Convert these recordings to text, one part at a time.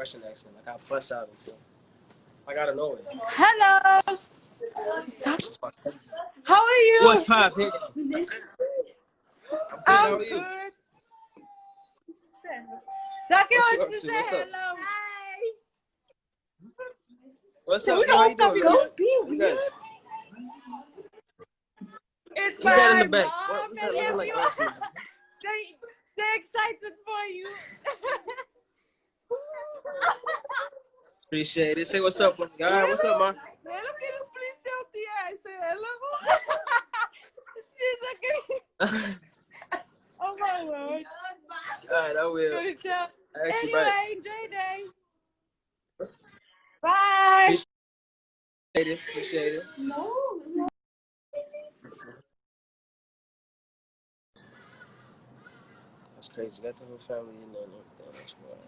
Russian accent. Like I bust out into. I gotta know it. Hello. How are you? What's poppin'? I'm good. good. Zaki wants to say hello. Hi. What's up? We How you don't doing? Don't be weird. It's Who's that in the my back? mom What's that and looking like? everyone. They're excited for you. Appreciate it. Say what's up, man. All right, what's up, man? Hello, can you please tell Tia I say hello? She's looking. Oh my word. Alright, I will. Anyway, enjoy your day. Bye. Appreciate it. No. That's crazy. Got the whole family in there. That's wild.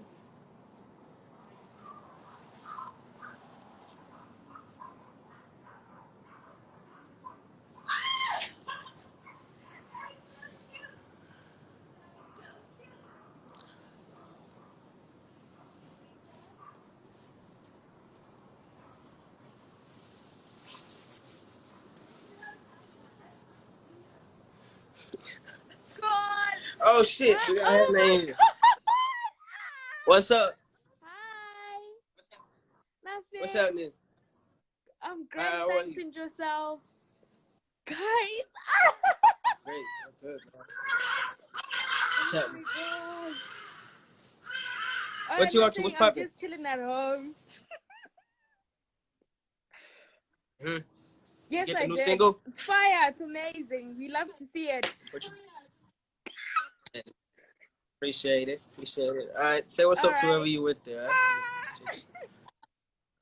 Oh shit, we got his name here. What's up? Hi. Nothing. What's happening? I'm great. Thanks, and yourself. Guys. Great. I'm good, man. What's happening? What you up to? What's popping? I'm just chilling at home. Yes, Get the new did. single? It's fire. It's amazing. We love to see it. Appreciate it. Appreciate it. All right. Say what's up to whoever you with there. All right.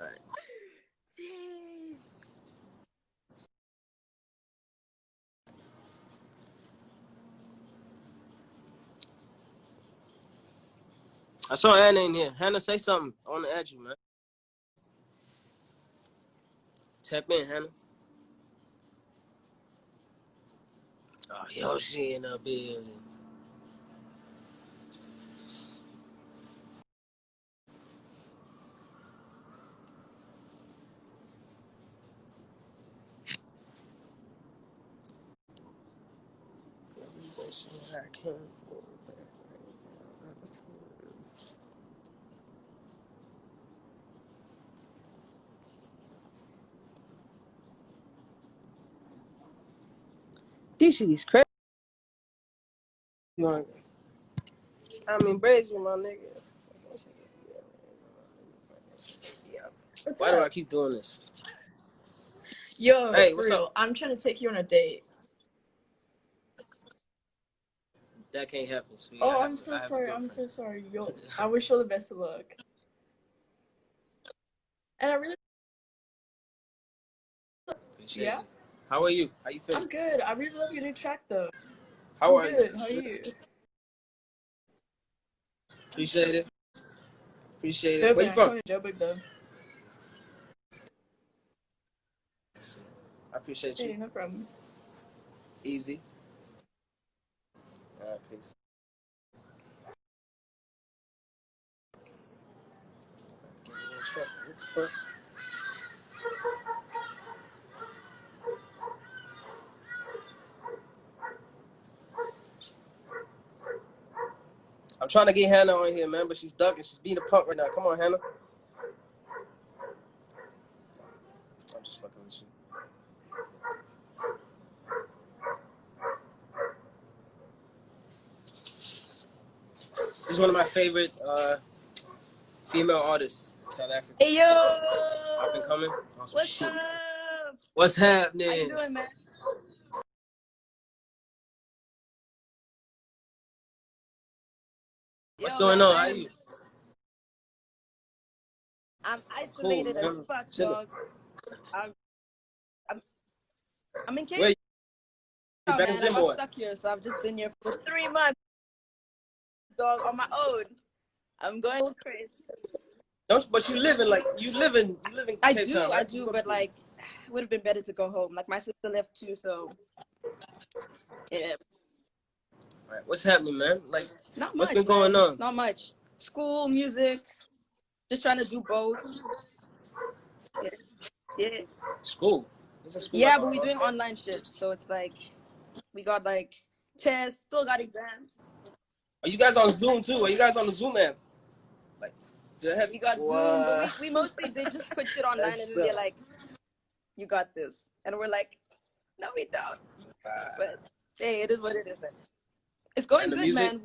All right. Jeez. I saw Hannah in here. Hannah, say something. I want to add you, man. Tap in, Hannah. Oh, yo, she in the building. This shit is crazy. I mean, crazy, my nigga. Why do I keep doing this? Yo, hey, for real, I'm trying to take you on a date. That can't happen, sweetie. Oh, I'm so sorry. I'm so sorry. Yo, I wish you all the best of luck. And I really appreciate it. How are you? How you feeling? I'm good. I really love your new track, though. How are you? How are you? Appreciate it. Appreciate it. Joburg, Where you from? I'm from Joburg, though. I appreciate you. Hey, no problem. Easy. All right, peace. What the fuck? I'm trying to get Hannah on here, man, but she's ducking. She's being a punk right now. Come on, Hannah. I'm just fucking with you. She's one of my favorite female artists in South Africa. Hey, yo! Up and coming. What's up? What's happening? How you doing, man? What's going on? How are you? I'm isolated as fuck, dog. I'm in Cape Town, man. I'm stuck here, so I've just been here for 3 months, dog, on my own. I'm going crazy. But you live in Cape Town, right? I do, but like, it would have been better to go home. Like, my sister left too, so yeah. All right. What's happening, man? Like, not much, what's been going on? Not much. School, music, Just trying to do both. Yeah. School. It's a school. Yeah, but we're doing online shit, so it's like we got like tests, still got exams. Are you guys on Zoom too? Are you guys on the Zoom app? Like, we got Zoom, but we mostly they just put shit online and then they're like, "You got this," and we're like, "No, we don't." But hey, it is what it is. Man. It's going good, music? Man.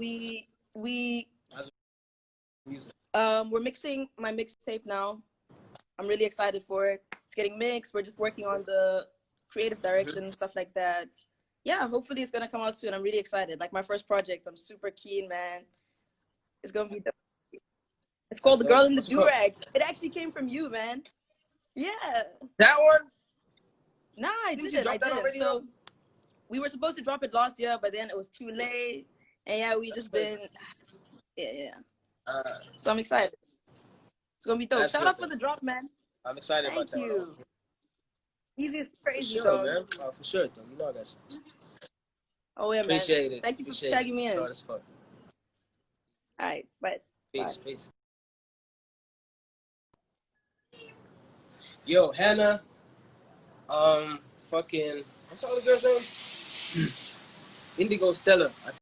We're mixing my mixtape now. I'm really excited for it. It's getting mixed. We're just working on the creative direction and stuff like that. Yeah, hopefully it's gonna come out soon. I'm really excited. Like my first project, I'm super keen, man. It's gonna be dope. It's called The Girl in the Do-Rag. It actually came from you, man. Yeah. That one? Nah, I didn't. So we were supposed to drop it last year, but then it was too late. And yeah, we just been, yeah. So I'm excited. It's gonna be dope. Shout out for the drop, man. I'm excited about that. Thank you. Easy is crazy, for sure, dog. Man. Oh, for sure, though. You know I got you. Oh yeah, man. Appreciate it. Thank you for tagging me in. Short as fuck. All right, bye. Peace, peace. Yo, Hannah. Fucking. What's all the girls' name? Indigo Stella.